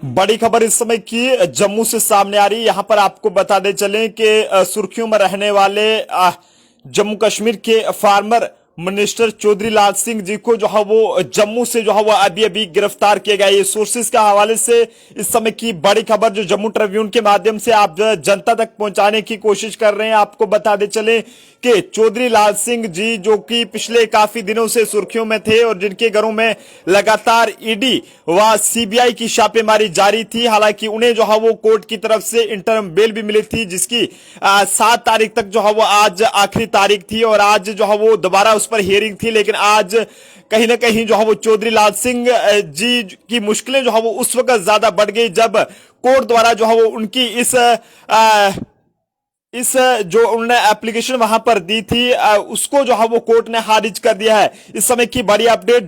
बड़ी खबर इस समय की जम्मू से सामने आ रही है। यहां पर आपको बता दे चलें कि सुर्खियों में रहने वाले जम्मू कश्मीर के फार्मर मिनिस्टर चौधरी लाल सिंह जी को जो है वो जम्मू से जो है वो अभी अभी गिरफ्तार किया गया। ये सोर्सेस के हवाले से इस समय की बड़ी खबर जो जम्मू ट्रिब्यून के माध्यम से आप जनता तक पहुंचाने की कोशिश कर रहे हैं। आपको बता दे चले कि चौधरी लाल सिंह जी जो कि पिछले काफी दिनों से सुर्खियों में थे और जिनके घरों में लगातार ईडी व सीबीआई की छापेमारी जारी थी। हालांकि उन्हें जो है वो कोर्ट की तरफ से इंटरम बेल भी मिली थी, जिसकी 7 तारीख तक जो है वो आज आखिरी तारीख थी और आज जो है वो दोबारा उस पर हियरिंग थी। लेकिन आज कहीं ना कहीं जो है वो चौधरी लाल सिंह जी की मुश्किलें जो है वो उस वक्त ज्यादा बढ़ गई जब कोर्ट द्वारा जो है वो उनकी इस जो उन्होंने एप्लीकेशन वहां पर दी थी उसको जो है वो कोर्ट ने खारिज कर दिया है। इस समय की बड़ी अपडेट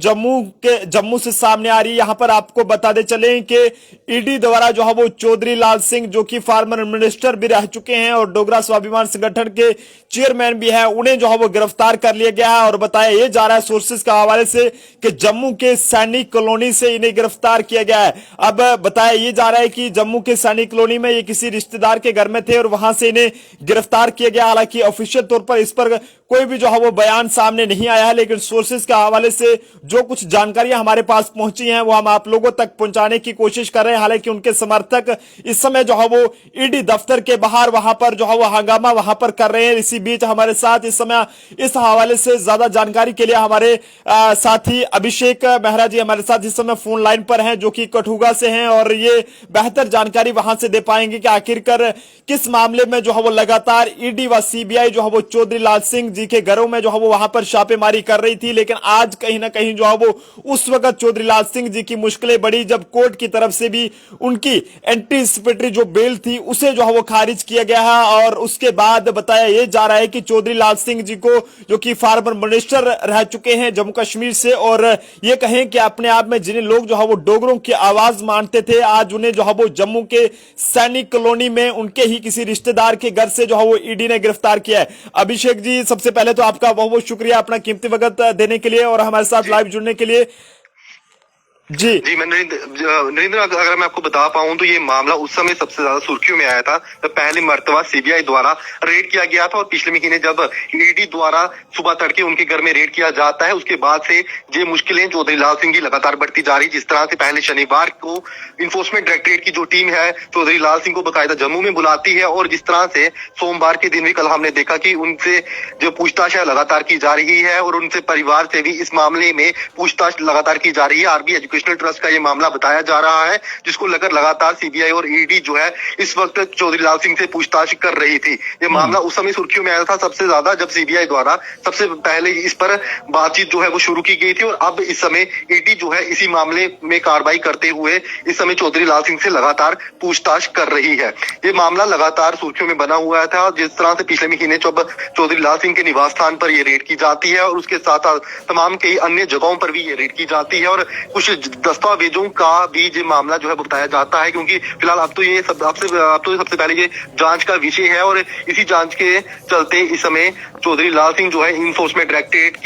जम्मू से सामने आ रही है। यहां पर आपको बता दे चले कि ईडी द्वारा जो है वो चौधरी लाल सिंह जो कि फार्मर मिनिस्टर भी रह चुके हैं और डोगरा स्वाभिमान संगठन के चेयरमैन भी है, उन्हें जो है वो गिरफ्तार कर लिया गया है। और बताया यह जा रहा है सोर्सेस के हवाले से कि जम्मू के सैनिक कॉलोनी से इन्हें गिरफ्तार किया गया है। अब बताया यह जा रहा है कि जम्मू के सैनिक कॉलोनी में ये किसी रिश्तेदार के घर में थे और वहां से इन्हें गिरफ्तार किया गया। हालांकि ऑफिशियल तौर पर इस पर कोई भी जो है वो बयान सामने नहीं आया है, लेकिन सोर्सेस के हवाले से जो कुछ जानकारियां हमारे पास पहुंची हैं वो हम आप लोगों तक पहुंचाने की कोशिश कर रहे हैं। हालांकि उनके समर्थक इस समय जो है वो ईडी दफ्तर के बाहर वहां पर जो है वो हंगामा वहां पर कर रहे हैं। इसी बीच हमारे साथ इस समय इस हवाले से ज्यादा जानकारी के लिए हमारे साथी अभिषेक मेहरा जी हमारे साथ इस समय फोन लाइन पर हैं, जो कि कठुआ से हैं और ये बेहतर जानकारी वहां से दे पाएंगे कि आखिरकार किस मामले में जो है वो लगातार ईडी व सीबीआई जो है वो चौधरी लाल सिंह जी के घरों में जो है वो वहां पर छापेमारी कर रही थी। लेकिन आज कहीं ना कहीं जो है वो उस वक्त चौधरी लाल सिंह जी की मुश्किलें बढ़ी जब कोर्ट की तरफ से भी उनकी एंटीसिपेटरी जो बेल थी उसे जो है वो खारिज किया गया है। और उसके बाद बताया यह जा रहा है कि चौधरी लाल सिंह जी को जो कि फार्मर मिनिस्टर रह चुके हैं जम्मू कश्मीर से और ये कहें कि अपने आप में जिन्हें लोग जो है वो डोगरों की आवाज मानते थे, आज उन्हें जो है वो जम्मू के सैनिक कॉलोनी में उनके ही किसी रिश्तेदार के घर से जो है वो ईडी ने गिरफ्तार किया है। अभिषेक जी, सबसे पहले तो आपका बहुत बहुत शुक्रिया अपना कीमती वक्त देने के लिए और हमारे साथ लाइव जुड़ने के लिए। जी जी मैं नरेंद्र अगर मैं आपको बता पाऊं तो ये मामला उस समय सबसे ज्यादा सुर्खियों में आया था जब पहली मर्तबा सीबीआई द्वारा रेड किया गया था और पिछले महीने जब ईडी द्वारा सुबह तड़के उनके घर में रेड किया जाता है उसके बाद से ये मुश्किलें चौधरी लाल सिंह की लगातार बढ़ती जा रही। जिस तरह से पहले शनिवार को इन्फोर्समेंट डायरेक्टरेट की जो टीम है चौधरी लाल सिंह को बाकायदा जम्मू में बुलाती है और जिस तरह से सोमवार के दिन भी कल हमने देखा कि उनसे जो पूछताछ है लगातार की जा रही है और उनसे परिवार से भी इस मामले में पूछताछ लगातार की जा रही है। आरबी एजुकेशनल ट्रस्ट का ये मामला बताया जा रहा है जिसको लेकर लगातार सीबीआई और ईडी जो है इस वक्त चौधरी लाल सिंह से पूछताछ कर रही थी। ये मामला उस समय सुर्खियों में आया था सबसे ज्यादा जब सीबीआई द्वारा सबसे पहले इस पर बातचीत जो है वो शुरू की गई थी और अब इस समय ईडी जो है इसी मामले में कार्रवाई करते हुए इस समय चौधरी लाल सिंह से लगातार पूछताछ कर रही है। ये मामला लगातार सुर्खियों में बना हुआ था जिस तरह से पिछले महीने जब चौधरी लाल सिंह के निवास स्थान पर ये रेड की जाती है और उसके साथ तमाम कई अन्य जगहों पर भी ये रेड की जाती है और कुछ दस्तावेजों का भी ये मामला जो है बताया जाता है क्योंकि फिलहाल अब तो ये सबसे पहले ये जांच का विषय है और इसी जांच के चलते इस समय चौधरी लाल सिंह जो है इन्फोर्समेंट डायरेक्टरेट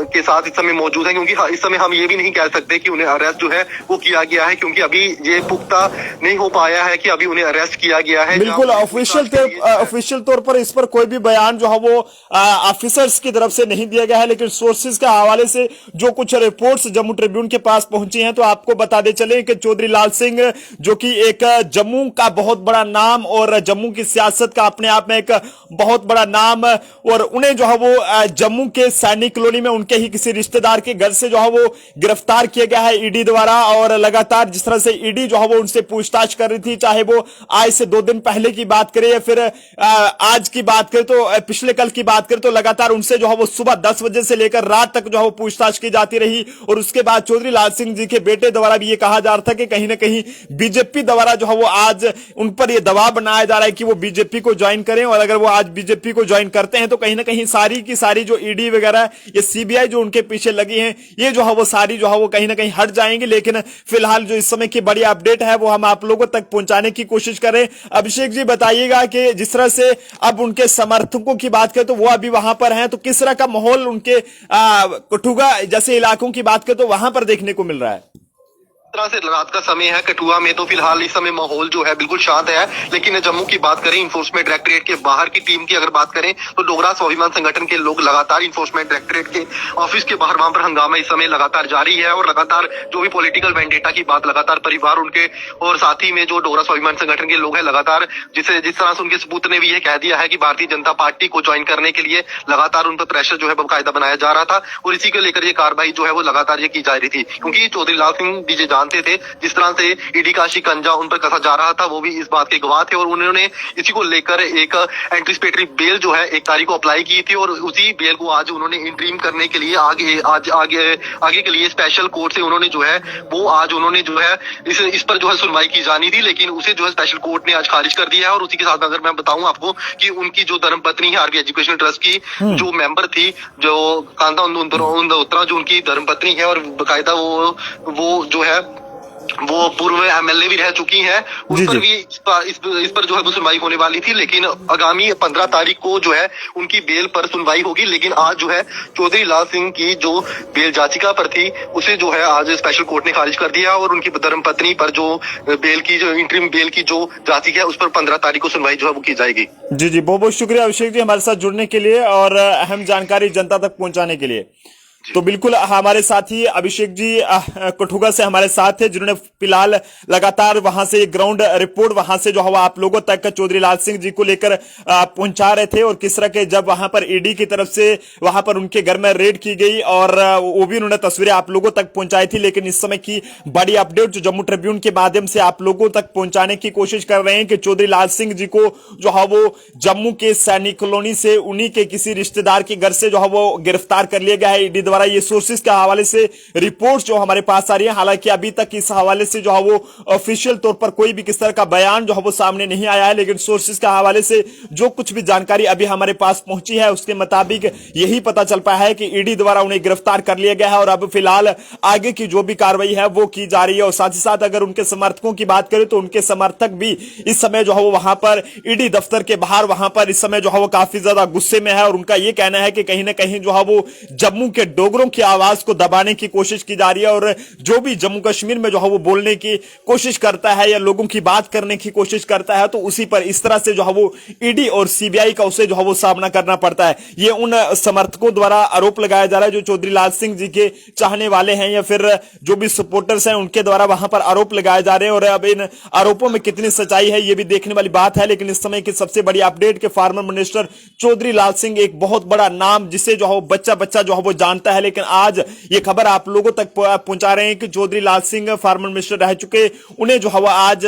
के साथ इस समय मौजूद है। क्योंकि इस समय हम ये भी नहीं कह सकते कि उन्हें अरेस्ट जो है वो किया गया है क्योंकि अभी ये पुख्ता नहीं हो पाया है कि अभी उन्हें अरेस्ट किया गया है। बिल्कुल ऑफिशियल तौर पर इस पर कोई भी बयान जो है वो ऑफिसर्स की तरफ से नहीं दिया गया है, लेकिन सोर्सेज के हवाले से जो कुछ रिपोर्ट्स जम्मू ट्रिब्यून के पास पहुंची हैं तो आपको बता दे चले कि चौधरी लाल सिंह जो कि एक जम्मू का बहुत बड़ा नाम और जम्मू की सियासत का अपने आप में एक बहुत बड़ा नाम और उन्हें जो है वो जम्मू के सैनिक कॉलोनी में उनके ही किसी रिश्तेदार के घर से जो है वो गिरफ्तार किया गया है ईडी द्वारा। और लगातार जिस तरह से ईडी जो है वो उनसे पूछताछ कर रही थी, चाहे वो आज से 2 दिन पहले की बात करें या फिर आज की बात करें तो पिछले कल की बात करें तो लगातार उनसे जो है वो सुबह 10 बजे से लेकर रात तक जो है वो पूछताछ की जाती रही। और उसके बाद चौधरी लाल सिंह जी के बेटे द्वारा भी ये कहा जा रहा था कि कहीं ना कहीं बीजेपी द्वारा जो है वो आज उन पर ये दबाव बनाया जा रहा है कि वो बीजेपी को ज्वाइन करें और अगर वो आज बीजेपी को ज्वाइन करते हैं तो कहीं ना कहीं सारी की सारी जो ईडी वगैरह ये सीबीआई जो उनके पीछे लगी हैं ये जो है वो सारी जो है वो कहीं ना कहीं हट जाएंगी। लेकिन फिलहाल जो इस समय की बड़ी अपडेट है वो हम आप लोगों तक पहुंचाने की कोशिश करें। अभिषेक जी बताइएगा कि जिस तरह से अब उनके समर्थकों की बात करें तो वो अभी वहां पर हैं, तो किस तरह का माहौल उनके कठुआ जैसे इलाकों की बात करें तो वहां पर देखने को मिल रहा है? तरह से रात का समय है कठुआ में, तो फिलहाल इस समय माहौल जो है बिल्कुल शांत है। लेकिन जम्मू की बात करें, इन्फोर्समेंट डायरेक्टरेट के बाहर की टीम की अगर बात करें, तो डोगरा स्वाभिमान संगठन के लोग लगातार इन्फोर्समेंट डायरेक्टरेट के ऑफिस के बाहर वहां पर हंगामा इस समय लगातार जारी है। और लगातार जो भी पॉलिटिकल वेंडेटा की बात लगातार परिवार उनके और साथ ही में जो डोगरा स्वाभिमान संगठन के लोग हैं लगातार जिस तरह से उनके सपूत ने भी ये कह दिया है कि भारतीय जनता पार्टी को ज्वाइन करने के लिए लगातार उन पर प्रेशर जो है बाकायदा बनाया जा रहा था। और इसी को लेकर ये कार्रवाई जो है वो लगातार ये की जा रही थी, क्योंकि चौधरी लाल सिंह जी ये जानते थे जिस तरह से ईडी का शिकंजा उन पर कसा जा रहा था, वो भी इस बात के गवाह थे। और उन्होंने इसी को लेकर एक एंटीसिपेटरी बेल जो है 1 तारीख को अप्लाई की थी, और उसी बेल को आज उन्होंने इंट्रीम करने के लिए आगे के लिए स्पेशल कोर्ट से उन्होंने जो है वो आज उन्होंने जो है इस पर जो है सुनवाई की जानी थी, लेकिन उसे जो है स्पेशल कोर्ट ने आज खारिज कर दिया है। और उसी के साथ अगर मैं बताऊं आपको कि उनकी जो धर्मपत्नी है आरबी एजुकेशन ट्रस्ट की जो मेंबर थी, जो कांता उत्तरा जो उनकी धर्मपत्नी है, और बकायदा वो जो है वो पूर्व एमएलए भी रह चुकी हैं, उस पर भी इस पर जो है वो सुनवाई होने वाली थी। लेकिन आगामी 15 तारीख को जो है उनकी बेल पर सुनवाई होगी। लेकिन आज जो है चौधरी लाल सिंह की जो बेल याचिका पर थी उसे जो है आज स्पेशल कोर्ट ने खारिज कर दिया, और उनकी धर्मपत्नी पर जो बेल की जो इंटरिम बेल की जो याचिका है उस पर 15 तारीख को सुनवाई जो है वो की जाएगी। जी जी, बहुत बहुत शुक्रिया अभिषेक जी हमारे साथ जुड़ने के लिए और अहम जानकारी जनता तक पहुंचाने के लिए। तो बिल्कुल हमारे साथी अभिषेक जी कठुआ से हमारे साथ थे, जिन्होंने फिलहाल लगातार वहां से ग्राउंड रिपोर्ट वहां से जो है आप लोगों तक चौधरी लाल सिंह जी को लेकर पहुंचा रहे थे, और किस तरह के जब वहां पर ईडी की तरफ से वहां पर उनके घर में रेड की गई और वो भी उन्होंने तस्वीरें आप लोगों तक पहुंचाई थी। लेकिन इस समय की बड़ी अपडेट जो जम्मू ट्रिब्यून के माध्यम से आप लोगों तक पहुंचाने की कोशिश कर रहे हैं कि चौधरी लाल सिंह जी को जो है वो जम्मू के सैनिक कॉलोनी से उन्हीं के किसी रिश्तेदार के घर से जो है वो गिरफ्तार कर लिया गया है ईडी द्वारा। ये सोर्सेस के हवाले से रिपोर्ट्स जो हमारे पास आ रही है, हालांकि अभी तक इस हवाले से जो है वो ऑफिशियल तौर पर कोई भी किस तरह का बयान जो है वो सामने नहीं आया है, लेकिन सोर्सेस के हवाले से जो कुछ भी जानकारी अभी हमारे पास पहुंची है उसके मुताबिक यही पता चल पाया है कि ईडी द्वारा उन्हें गिरफ्तार कर लिया गया है, और अब फिलहाल आगे की जो भी कार्रवाई है वो की जा रही है। और साथ ही साथ अगर उनके समर्थकों की बात करें तो उनके समर्थक भी इस समय जो है वो वहां पर ईडी दफ्तर के बाहर वहां पर इस समय जो है वो काफी ज्यादा गुस्से में है, और उनका यह कहना है कि कहीं ना कहीं जो है वो जम्मू के डोगरों की आवाज को दबाने की कोशिश की जा रही है, और जो भी जम्मू कश्मीर में जो है वो बोलने की कोशिश करता है या लोगों की बात करने की कोशिश करता है तो उसी पर इस तरह से जो है वो ईडी और सीबीआई का उसे जो है वो सामना करना पड़ता है। ये उन समर्थकों द्वारा आरोप लगाया जा रहा है जो चौधरी लाल सिंह जी के चाहने वाले हैं या फिर जो भी सपोर्टर्स हैं उनके द्वारा वहां पर आरोप लगाए जा रहे हैं, और अब इन आरोपों में कितनी सच्चाई है ये भी देखने वाली बात है। लेकिन इस समय की सबसे बड़ी अपडेट के फार्मर मिनिस्टर चौधरी लाल सिंह एक बहुत बड़ा नाम जिसे जो है बच्चा बच्चा जो है वो जानता है, लेकिन आज ये खबर आप लोगों तक पहुंचा रहे हैं कि चौधरी लाल सिंह फार्मर मिनिस्टर रह चुके, उन्हें जो है आज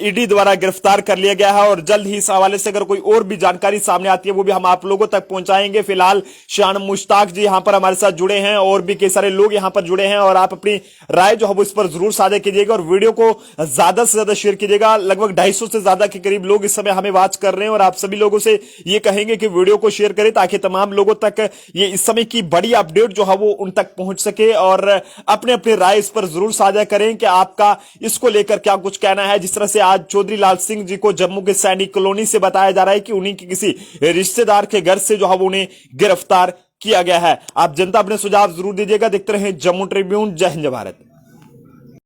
ईडी द्वारा गिरफ्तार कर लिया गया है, और जल्द ही इस हवाले से अगर कोई और भी जानकारी सामने आती है वो भी हम आप लोगों तक पहुंचाएंगे। फिलहाल शान मुश्ताक जी यहां पर हमारे साथ जुड़े हैं और भी कई सारे लोग यहां पर जुड़े हैं, और आप अपनी राय जो है वो इस पर जरूर साझा कीजिएगा और वीडियो को ज्यादा से ज्यादा शेयर कीजिएगा। लगभग 250 से ज्यादा के करीब लोग इस समय हमें वॉच कर रहे हैं, और आप सभी लोगों से ये कहेंगे कि वीडियो को शेयर करें ताकि तमाम लोगों तक ये इस समय की बड़ी अपडेट जो है वो उन तक पहुंच सके, और अपने अपने राय इस पर जरूर साझा करें कि आपका इसको लेकर क्या कुछ कहना है। जिस तरह से आज चौधरी लाल सिंह जी को जम्मू के सैनिक कॉलोनी से बताया जा रहा है कि उन्हीं के किसी रिश्तेदार के घर से जो है उन्हें गिरफ्तार किया गया है। आप जनता अपने सुझाव जरूर दीजिएगा। देखते रहें जम्मू ट्रिब्यून। जय हिंद, जय भारत।